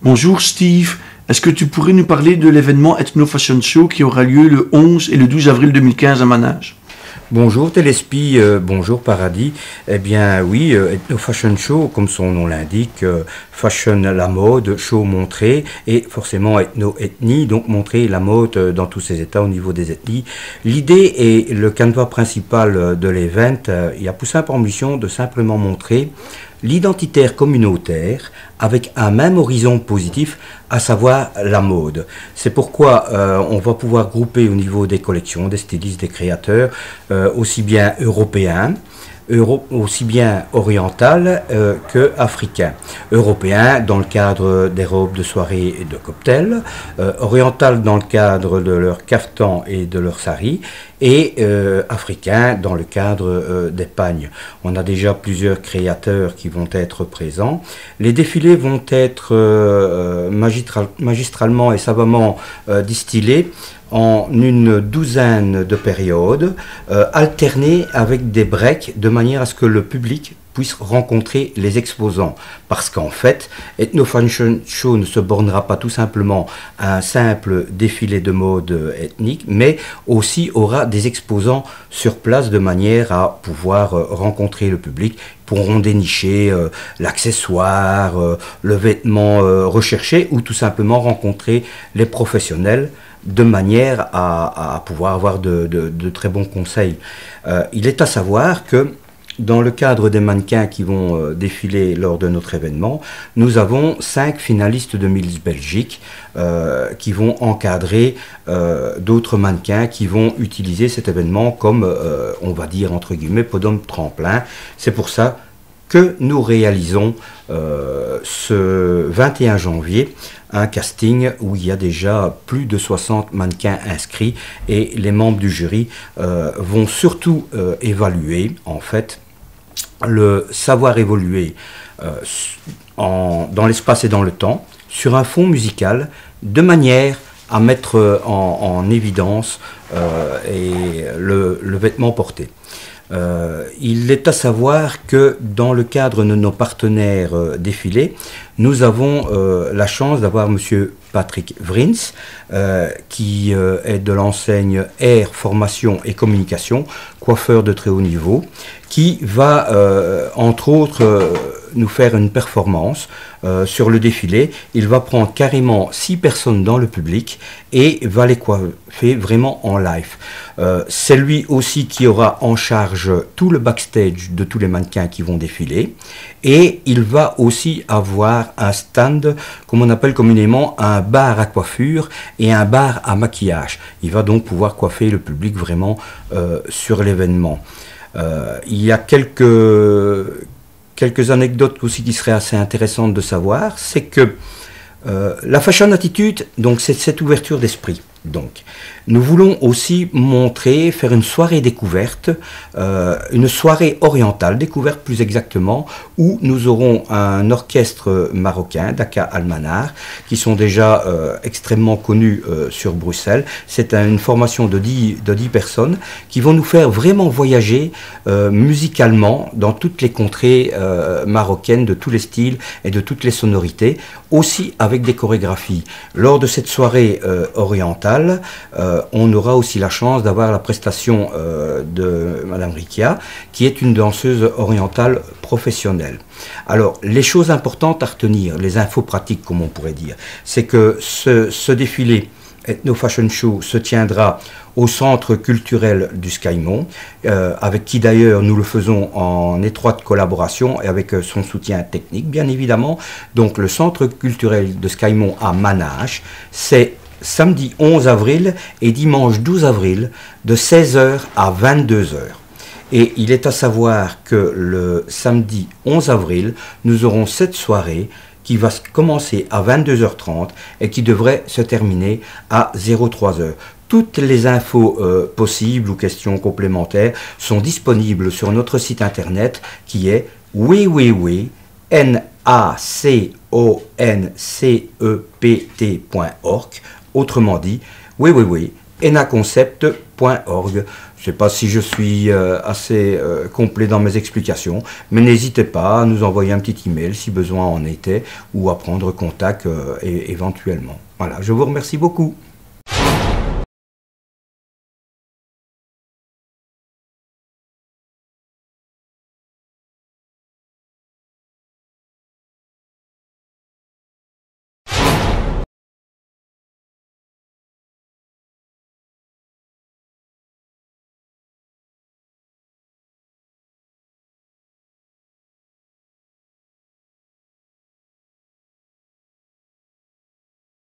Bonjour Steve, est-ce que tu pourrais nous parler de l'événement Ethno Fashion Show qui aura lieu le 11 et le 12 avril 2015 à Manage? Bonjour Téléspi, bonjour Paradis. Eh bien oui, Ethno Fashion Show, comme son nom l'indique, fashion la mode, show montrer, et forcément ethno-ethnie, donc montrer la mode dans tous ses états au niveau des ethnies. L'idée et le canevas principal de l'event, il y a pour simple ambition de simplement montrer l'identitaire communautaire avec un même horizon positif, à savoir la mode. C'est pourquoi on va pouvoir grouper au niveau des collections, des stylistes, des créateurs, aussi bien européens, aussi bien oriental que africain. Européen dans le cadre des robes de soirée et de cocktail, oriental dans le cadre de leur kaftan et de leur sari, et africain dans le cadre des pagnes. On a déjà plusieurs créateurs qui vont être présents. Les défilés vont être magistralement et savamment distillés en une douzaine de périodes, alternées avec des breaks, de manière à ce que le public puisse rencontrer les exposants. Parce qu'en fait, Ethno Fashion Show ne se bornera pas tout simplement à un simple défilé de mode ethnique, mais aussi aura des exposants sur place de manière à pouvoir rencontrer le public. Ils pourront dénicher l'accessoire, le vêtement recherché, ou tout simplement rencontrer les professionnels de manière à pouvoir avoir de très bons conseils. Il est à savoir que dans le cadre des mannequins qui vont défiler lors de notre événement, nous avons 5 finalistes de Miss Belgique qui vont encadrer d'autres mannequins qui vont utiliser cet événement comme, on va dire entre guillemets, podium tremplin. C'est pour ça que nous réalisons ce 21 janvier un casting où il y a déjà plus de 60 mannequins inscrits, et les membres du jury vont surtout évaluer en fait le savoir évoluer dans l'espace et dans le temps sur un fond musical, de manière à mettre en évidence le vêtement porté. Il est à savoir que dans le cadre de nos partenaires défilés, nous avons la chance d'avoir monsieur Patrick Vrins, qui est de l'enseigne Air, Formation et Communication, coiffeur de très haut niveau, qui va entre autres nous faire une performance sur le défilé. Il va prendre carrément 6 personnes dans le public et va les coiffer vraiment en live. C'est lui aussi qui aura en charge tout le backstage de tous les mannequins qui vont défiler, et il va aussi avoir un stand, comme on appelle communément un bar à coiffure et un bar à maquillage. Il va donc pouvoir coiffer le public vraiment sur l'événement. Il y a quelques anecdotes aussi qui seraient assez intéressantes de savoir. C'est que la Fashion Attitude, donc c'est cette ouverture d'esprit. Donc, nous voulons aussi montrer, faire une soirée découverte, une soirée orientale découverte plus exactement, où nous aurons un orchestre marocain, Daka Almanar, qui sont déjà extrêmement connus sur Bruxelles. C'est une formation de 10 personnes qui vont nous faire vraiment voyager musicalement dans toutes les contrées marocaines, de tous les styles et de toutes les sonorités, aussi avec des chorégraphies. Lors de cette soirée orientale, on aura aussi la chance d'avoir la prestation de Madame Rikia, qui est une danseuse orientale professionnelle. Alors, les choses importantes à retenir, les infos pratiques comme on pourrait dire, c'est que ce défilé Ethno Fashion Show se tiendra au centre culturel du Scaimont, avec qui d'ailleurs nous le faisons en étroite collaboration et avec son soutien technique bien évidemment. Donc le centre culturel de Scaimont à Manage, c'est samedi 11 avril et dimanche 12 avril de 16h à 22h. Et il est à savoir que le samedi 11 avril, nous aurons cette soirée qui va commencer à 22h30 et qui devrait se terminer à 03h. Toutes les infos possibles ou questions complémentaires sont disponibles sur notre site internet qui est www.naconcept.org, autrement dit www.enaconcept.org. Je ne sais pas si je suis assez complet dans mes explications, mais n'hésitez pas à nous envoyer un petit email si besoin en était, ou à prendre contact éventuellement. Voilà, je vous remercie beaucoup.